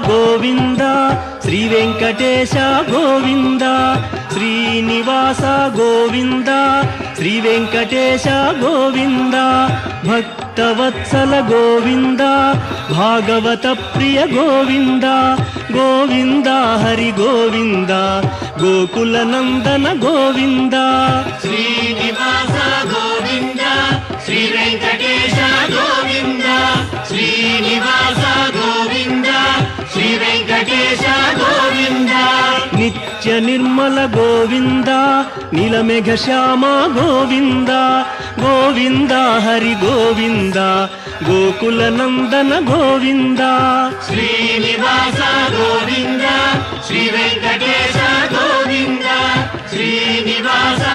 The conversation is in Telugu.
గోవింద శ్రీ వెంకటేశ గోవింద శ్రీనివాస గోవింద శ్రీ వెంకటేశ గోవింద భక్తవత్సల గోవింద భాగవత ప్రియ గోవింద గోవింద హరి గోవింద గోకుల నందన గోవింద శ్రీనివాస గోవింద శ్రీ వెంకటేశ గోవింద శ్రీనివాస గోవింద శ్రీ వెంకటేశ గోవింద నిత్య నిర్మల గోవింద నీలమేఘ శ్యామ గోవింద గోవింద హరి గోవింద గోకుల నందన గోవింద శ్రీనివాస గోవింద శ్రీ వెంకటేశ